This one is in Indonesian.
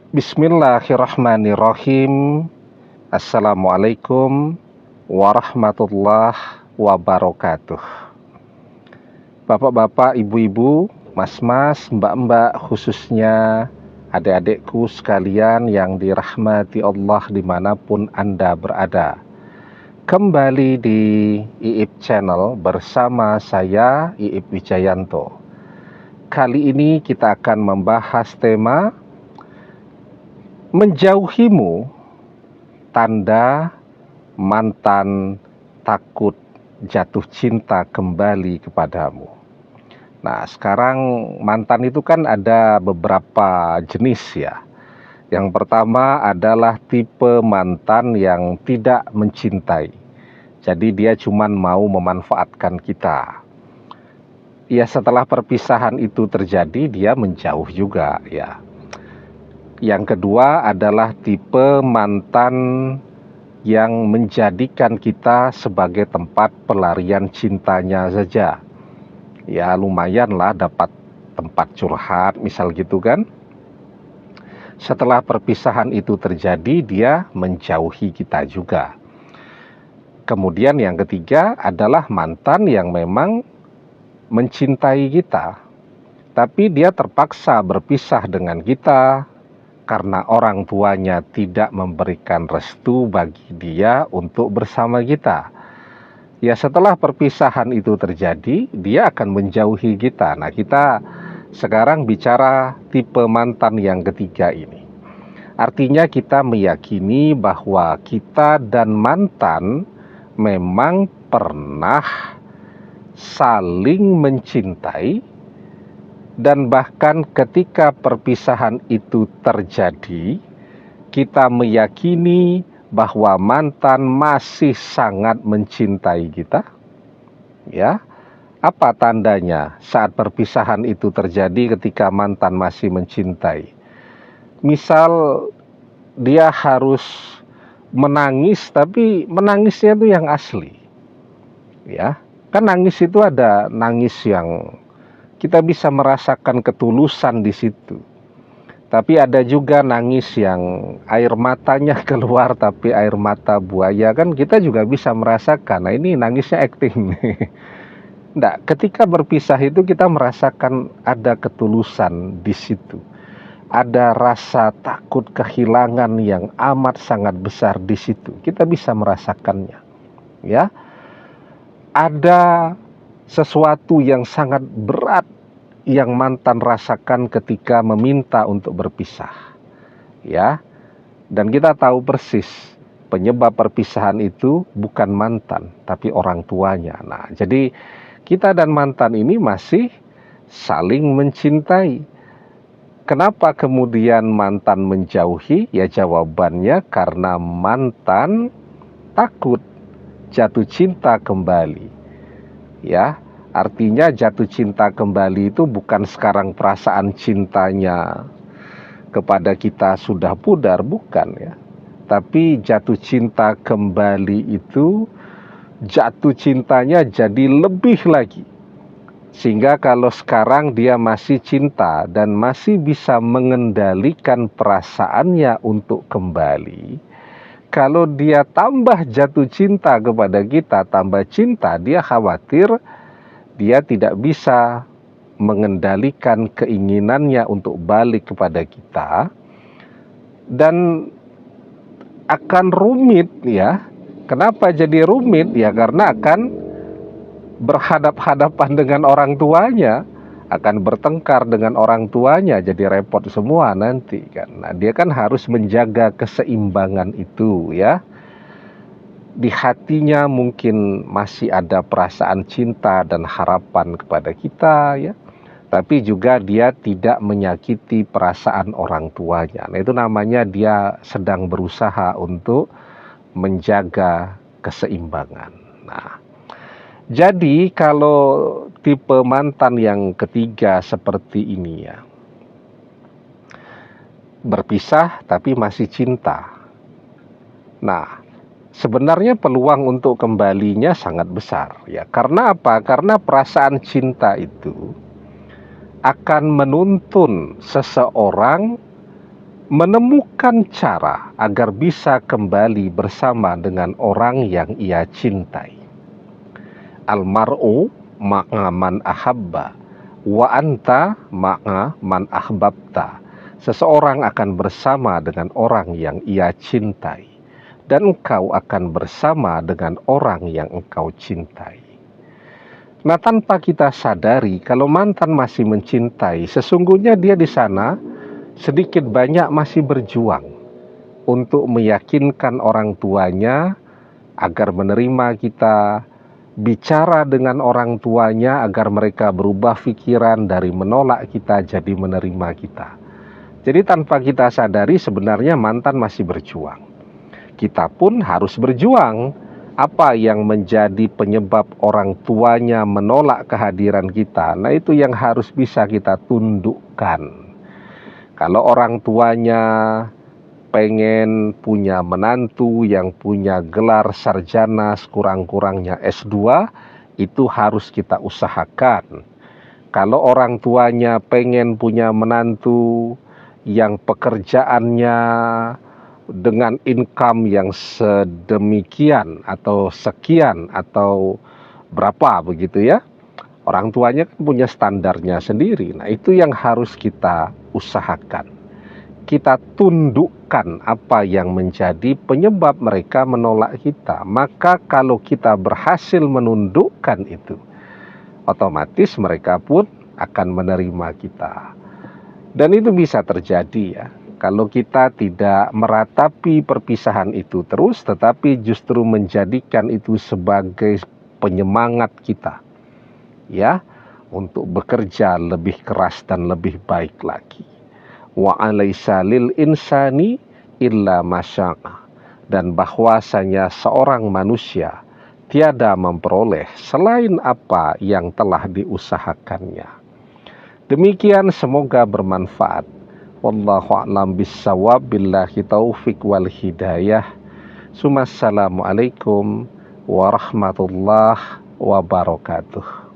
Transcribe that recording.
Bismillahirrahmanirrahim. Assalamualaikum warahmatullahi wabarakatuh. Bapak-bapak, ibu-ibu, mas-mas, mbak-mbak, khususnya adik-adikku sekalian yang dirahmati Allah dimanapun Anda berada. Kembali di IIP Channel bersama saya, IIP Wijayanto. Kali ini kita akan membahas tema menjauhimu, tanda mantan takut jatuh cinta kembali kepadamu. Nah, sekarang mantan itu kan ada beberapa jenis ya. Yang pertama adalah tipe mantan yang tidak mencintai. Jadi dia cuma mau memanfaatkan kita. Ya, setelah perpisahan itu terjadi, dia menjauh juga ya. Yang kedua adalah tipe mantan yang menjadikan kita sebagai tempat pelarian cintanya saja. Ya, lumayanlah dapat tempat curhat, misal gitu kan. Setelah perpisahan itu terjadi, dia menjauhi kita juga. Kemudian yang ketiga adalah mantan yang memang mencintai kita, tapi dia terpaksa berpisah dengan kita karena orang tuanya tidak memberikan restu bagi dia untuk bersama kita. Ya, setelah perpisahan itu terjadi, dia akan menjauhi kita. Nah, kita sekarang bicara tipe mantan yang ketiga ini. Artinya kita meyakini bahwa kita dan mantan memang pernah saling mencintai, dan bahkan ketika perpisahan itu terjadi, kita meyakini bahwa mantan masih sangat mencintai kita. Ya, apa tandanya saat perpisahan itu terjadi ketika mantan masih mencintai? Misal dia harus menangis, tapi menangisnya itu yang asli. Ya, kan nangis itu ada nangis yang kita bisa merasakan ketulusan di situ. Tapi ada juga nangis yang air matanya keluar tapi air mata buaya, kan kita juga bisa merasakan. Nah, ini nangisnya acting. Nah, ketika berpisah itu kita merasakan ada ketulusan di situ. Ada rasa takut kehilangan yang amat sangat besar di situ. Kita bisa merasakannya. Ya. Ada sesuatu yang sangat berat yang mantan rasakan ketika meminta untuk berpisah. Ya. Dan kita tahu persis penyebab perpisahan itu bukan mantan, tapi orang tuanya. Nah, jadi kita dan mantan ini masih saling mencintai. Kenapa kemudian mantan menjauhi? Ya, jawabannya karena mantan takut jatuh cinta kembali. Ya, artinya jatuh cinta kembali itu bukan sekarang perasaan cintanya kepada kita sudah pudar, bukan ya. Tapi jatuh cinta kembali itu jatuh cintanya jadi lebih lagi. Sehingga kalau sekarang dia masih cinta dan masih bisa mengendalikan perasaannya untuk kembali, kalau dia tambah jatuh cinta kepada kita, tambah cinta, dia khawatir dia tidak bisa mengendalikan keinginannya untuk balik kepada kita, dan akan rumit ya. Kenapa jadi rumit? Ya karena akan berhadap-hadapan dengan orang tuanya, akan bertengkar dengan orang tuanya, jadi repot semua nanti kan. Nah, dia kan harus menjaga keseimbangan itu ya. Di hatinya mungkin masih ada perasaan cinta dan harapan kepada kita ya, tapi juga dia tidak menyakiti perasaan orang tuanya. Nah, itu namanya dia sedang berusaha untuk menjaga keseimbangan. Nah, jadi kalau tipe mantan yang ketiga seperti ini ya, berpisah tapi masih cinta. Nah, sebenarnya peluang untuk kembalinya sangat besar ya. Karena apa? Karena perasaan cinta itu akan menuntun seseorang menemukan cara agar bisa kembali bersama dengan orang yang ia cintai. Almar'u ma'a man ahabba wa anta ma'a man ahbabta. Seseorang akan bersama dengan orang yang ia cintai, dan engkau akan bersama dengan orang yang engkau cintai. Nah, tanpa kita sadari, kalau mantan masih mencintai, sesungguhnya dia di sana sedikit banyak masih berjuang untuk meyakinkan orang tuanya agar menerima kita, bicara dengan orang tuanya agar mereka berubah pikiran dari menolak kita jadi menerima kita. Jadi tanpa kita sadari sebenarnya mantan masih berjuang. Kita pun harus berjuang. Apa yang menjadi penyebab orang tuanya menolak kehadiran kita, nah itu yang harus bisa kita tundukkan. Kalau orang tuanya pengen punya menantu yang punya gelar sarjana sekurang-kurangnya S2, itu harus kita usahakan. Kalau orang tuanya pengen punya menantu yang pekerjaannya dengan income yang sedemikian atau sekian atau berapa begitu ya, orang tuanya kan punya standarnya sendiri. Nah, itu yang harus kita usahakan. Kita tundukkan apa yang menjadi penyebab mereka menolak kita. Maka kalau kita berhasil menundukkan itu, otomatis mereka pun akan menerima kita. Dan itu bisa terjadi ya, kalau kita tidak meratapi perpisahan itu terus, tetapi justru menjadikan itu sebagai penyemangat kita, ya, untuk bekerja lebih keras dan lebih baik lagi. Wa alaisa lil insani illa masya'a. Dan bahwasanya seorang manusia tiada memperoleh selain apa yang telah diusahakannya. Demikian, semoga bermanfaat. Wallahu a'lam bissawab, billahi taufik wal hidayah. Assalamualaikum warahmatullahi wabarakatuh.